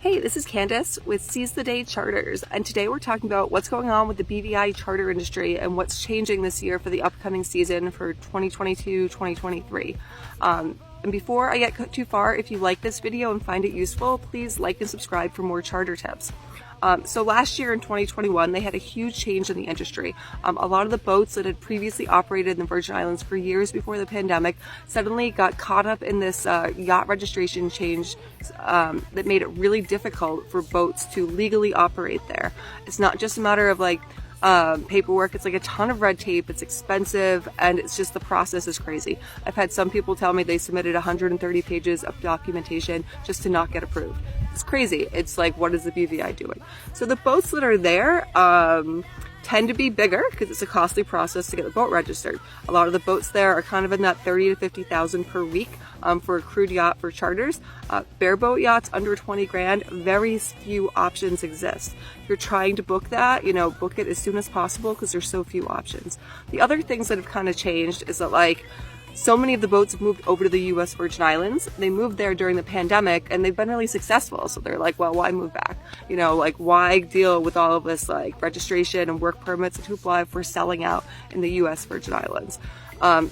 Hey, this is Candace with Seize the Day Charters, and today we're talking about what's going on with the BVI charter industry and what's changing this year for the upcoming season for 2022-2023. And before I get too far, if you like this video and find it useful, please like and subscribe for more charter tips. So last year in 2021, they had a huge change in the industry. A lot of the boats that had previously operated in the Virgin Islands for years before the pandemic suddenly got caught up in this yacht registration change that made it really difficult for boats to legally operate there. It's not just a matter of paperwork. It's like a ton of red tape, it's expensive, and it's just the process is crazy. I've had some people tell me they submitted 130 pages of documentation just to not get approved. It's crazy. It's like, what is the BVI doing? So the boats that are there tend to be bigger because it's a costly process to get the boat registered. A lot of the boats there are kind of in that 30 to 50,000 per week for a crude yacht for charters. Bareboat yachts under 20 grand, very few options exist. If you're trying to book that, book it as soon as possible because there's so few options. The other things that have kind of changed is that so many of the boats have moved over to the US Virgin Islands. They moved there during the pandemic and they've been really successful. So they're like, well, why move back? Why deal with all of this registration and work permits and hoopla if we're selling out in the US Virgin Islands?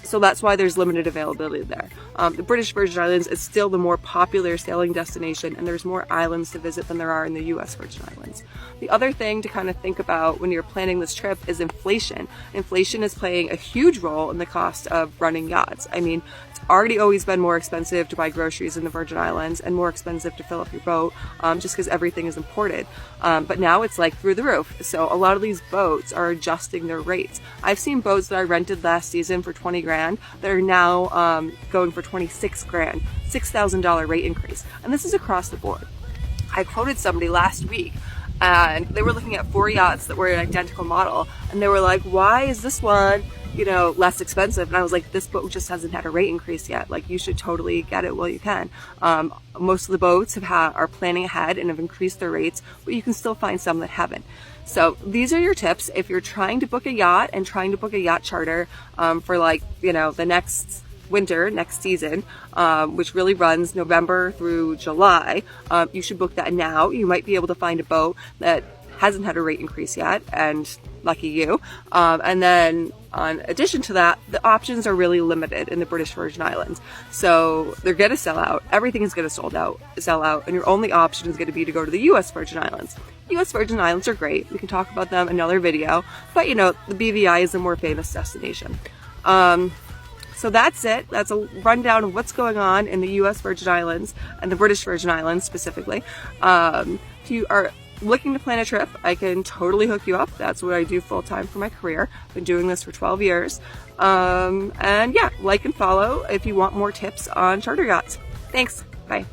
So that's why there's limited availability there. The British Virgin Islands is still the more popular sailing destination, and there's more islands to visit than there are in the US Virgin Islands. The other thing to kind of think about when you're planning this trip is inflation. Inflation is playing a huge role in the cost of running yachts. I mean, it's already always been more expensive to buy groceries in the Virgin Islands and more expensive to fill up your boat just because everything is imported. But now it's through the roof. So a lot of these boats are adjusting their rates. I've seen boats that I rented last season for 20 grand that are now going for 26 grand, $6,000 rate increase. And this is across the board. I quoted somebody last week and they were looking at 4 yachts that were an identical model, and they were like, why is this one less expensive? And I was like, this boat just hasn't had a rate increase yet. You should totally get it while you can. Most of the boats are planning ahead and have increased their rates, but you can still find some that haven't. So these are your tips if you're trying to book a yacht and trying to book a yacht charter for the next winter, next season, which really runs November through July. You should book that now. You might be able to find a boat that hasn't had a rate increase yet, and lucky you. And then in addition to that, the options are really limited in the British Virgin Islands. So they're going to sell out. Everything is going to sell out, and your only option is going to be to go to the US Virgin Islands. US Virgin Islands are great. We can talk about them in another video, but the BVI is a more famous destination. So that's it. That's a rundown of what's going on in the US Virgin Islands and the British Virgin Islands specifically. If you are looking to plan a trip, I can totally hook you up. That's what I do full time for my career. I've been doing this for 12 years. And yeah, like and follow if you want more tips on charter yachts. Thanks. Bye.